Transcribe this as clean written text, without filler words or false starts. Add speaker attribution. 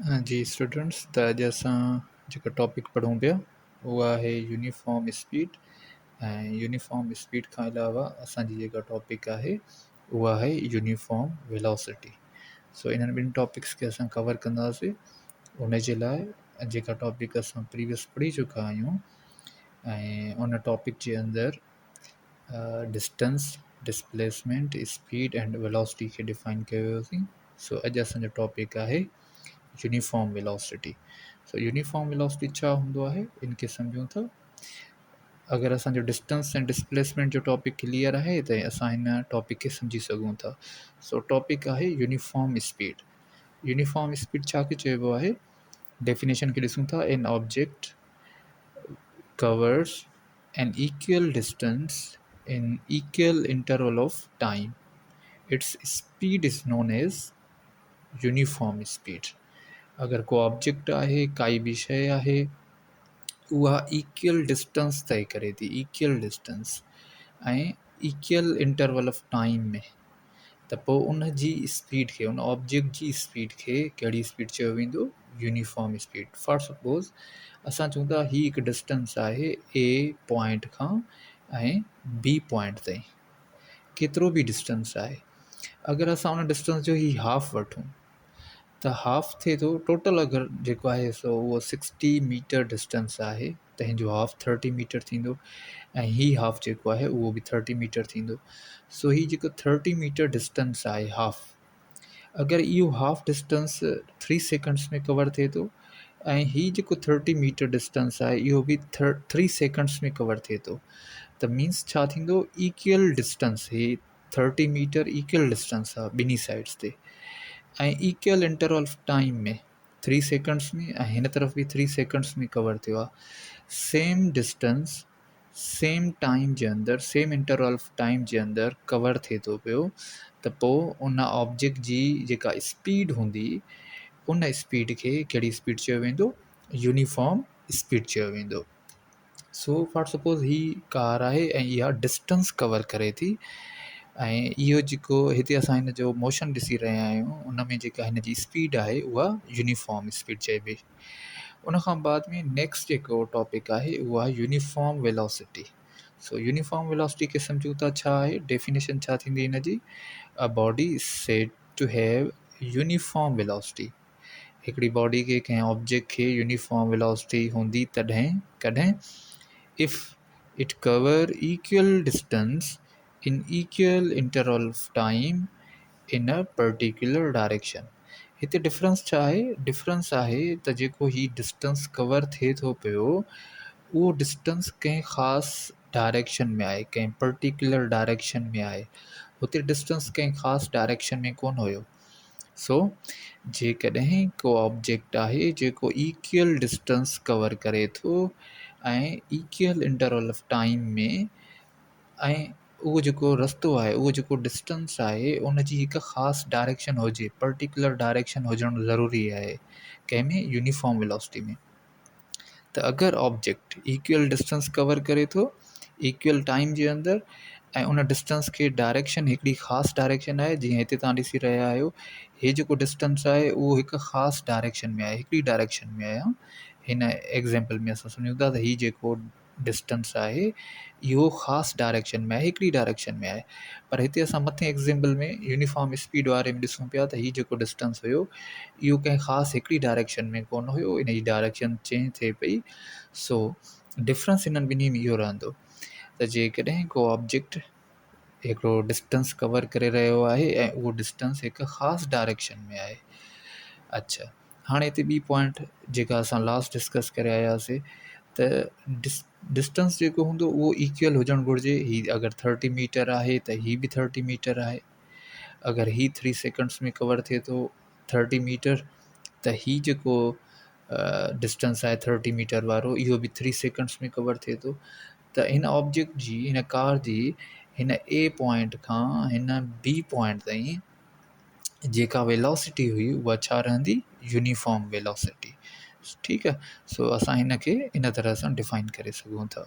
Speaker 1: जी students, त अॼु असां जेका टॉपिक पढ़ूं पिया उहा आहे यूनिफॉर्म स्पीड। ऐं यूनिफॉर्म स्पीड खां अलावा असांजी जेका टॉपिक आहे उहा आहे यूनिफॉर्म वेलोसिटी। सो इन्हनि ॿिनि टॉपिक्स खे असां कवर कंदासीं। उन जे लाइ जेका टॉपिक असां प्रीवियस पढ़ी चुका आहियूं ऐं उन टॉपिक जे अंदरि distance, displacement, speed and velocity खे डिफाइन कयो हुयोसीं। सो अॼु असांजो टॉपिक आहे uniform velocity. So uniform velocity छा हूंदो आहे इन खे सम्झूं था। अगरि असांजो डिस्टेंस ऐं डिस्प्लेसमेंट जो टॉपिक क्लियर आहे त असां हिन टॉपिक खे सम्झी सघूं था। सो टॉपिक आहे यूनिफॉर्म स्पीड। यूनिफॉर्म स्पीड छा खे चइबो आहे? डेफिनेशन खे ॾिसूं था। An object covers an equal distance in equal interval of time. Its speed is known as uniform speed. अगरि को ऑब्जेक्ट आहे, काई बि शइ आहे, उहा इक्वल डिस्टेंस तय करे थी, इक्वल डिस्टेंस ऐं इक्वल इंटरवल ऑफ टाइम में, त पोइ उन जी स्पीड खे, उन ऑब्जेक्ट जी स्पीड खे कहिड़ी स्पीड चयो वेंदो? Uniform speed. फॉर सपोज़ असां चऊं था ही हिकु डिस्टेंस आहे ए पॉइंट खां ऐं बी पॉइंट ताईं, केतिरो बि डिस्टेंस आहे। अगरि असां उन डिस्टेंस जो ही हाफ वठूं त हाफ थिए थो टोटल। अगरि जेको आहे सो उहो 60 मीटर डिस्टेंस आहे त हिन जो हाफ 30 मीटर थींदो ऐं ही हाफ जेको आहे उहो बि 30 मीटर थींदो। सो ही जेको 30 मीटर डिस्टेंस आहे हाफ, अगरि इहो हाफ डिस्टेंस 3 सेकंड्स में कवर थिए थो ऐं ही जेको 30 मीटर डिस्टेंस आहे इहो बि 3 सेकंड्स में कवर थिए थो, त मीन्स छा थींदो? इक्वल डिस्टेंस, ही 30 मीटर इक्वल डिस्टेंस आहे ॿिन्ही साइड्स ते ऐं इक्वल इंटरवल ऑफ टाइम में 3 सेकंड्स में ऐं हिन तरफ़ बि 3 सेकंड्स में कवर थियो आहे। सेम डिस्टेंस सेम टाइम जे अंदरि, सेम इंटरवल ऑफ टाइम जे अंदरि कवर थिए थो पियो, त पोइ उन ऑब्जेक्ट जी जेका स्पीड हूंदी उन स्पीड खे कहिड़ी स्पीड चयो वेंदो? यूनिफॉर्म स्पीड चयो वेंदो। सो फॉर सपोज़ ही कार आहे ऐं इहा डिस्टेंस कवर करे थी ऐं इहो जेको हिते असां हिन जो मोशन ॾिसी रहिया आहियूं उन में जेका हिन जी स्पीड आहे उहा यूनिफॉर्म स्पीड चइबी। उन खां बाद में नेक्स्ट जेको टॉपिक आहे उहा आहे uniform velocity. So uniform velocity खे सम्झूं था छा आहे, डेफिनेशन छा थींदी हिन जी? A body is said to have uniform velocity. हिकिड़ी बॉडी खे, कंहिं ऑब्जेक्ट खे यूनिफॉर्म वेलोसिटी हूंदी कॾहिं if it cover equal distance in equal interval of time in a particular direction। हिते डिफरेंस छा आहे? डिफरेंस आहे त जेको ही डिस्टेंस कवर थिए थो पियो उहो डिस्टेंस कंहिं ख़ासि डायरेक्शन में आहे, कंहिं पर्टिकुलर डायरेक्शन में आहे। हुते डिस्टेंस कंहिं ख़ासि डायरेक्शन में कोन हुयो। सो जेकॾहिं को ऑब्जेक्ट आहे जेको इक्वल डिस्टेंस कवर करे थो ऐं इक्वल इंटरवल ऑफ टाइम में, ऐं उहो जेको रस्तो आहे, उहो जेको डिस्टेंस आहे उन जी हिकु ख़ासि डायरेक्शन हुजे, पर्टिकुलर डायरेक्शन हुजणु ज़रूरी आहे कंहिंमें? यूनिफॉर्म वेलोसिटी में। त अगरि ऑब्जेक्ट इक्वल डिस्टेंस कवर करे थो इक्वल टाइम जे अंदरि ऐं उन डिस्टेंस खे डायरेक्शन हिकिड़ी ख़ासि डायरेक्शन आहे, जीअं हिते तव्हां ॾिसी रहिया आहियो हे जेको डिस्टेंस आहे उहो हिकु ख़ासि डायरेक्शन में आहे, हिकिड़ी डायरेक्शन में आहे। हिन एग्ज़ाम्पल में असां सम्झूं था त हीउ जेको डिस्टेंस आहे इहो ख़ासि डायरेक्शन में आहे, हिकिड़ी डायरेक्शन में आहे। पर हिते असां मथे एग्ज़ाम्पल में यूनिफॉर्म स्पीड वारे में ॾिसूं पिया त हीउ जेको डिस्टेंस हुयो इहो कंहिं ख़ासि हिकिड़ी डायरेक्शन में कोन हुयो, इन जी डायरेक्शन चेंज थिए पई। सो डिफरेंस हिननि ॿिन्ही में इहो रहंदो त जेकॾहिं को ऑब्जेक्ट हिकिड़ो डिस्टेंस कवर करे रहियो आहे ऐं उहो डिस्टेंस हिकु ख़ासि डायरेक्शन में आहे। अच्छा, हाणे हिते ॿी पॉइंट जेका असां लास्ट डिस्कस करे आयासीं त डिस्टेंस जेको हूंदो उहो इक्वल हुजणु घुरिजे। हीउ अगरि 30 मीटर आहे त हीउ बि 30 मीटर आहे। अगरि हीउ 3 सेकंड्स में कवर थिए थो 30 मीटर, त हीउ जेको डिस्टेंस आहे 30 मीटर वारो इहो बि 3 सेकंड्स में कवर थिए थो। त हिन ऑब्जेक्ट जी, हिन कार जी, हिन ए पॉइंट खां हिन बी पॉइंट ताईं जेका वेलोसिटी हुई उहा छा रहंदी? Uniform velocity. ठीकु आहे। सो असां हिन खे इन तरह सां डिफाइन करे सघूं था।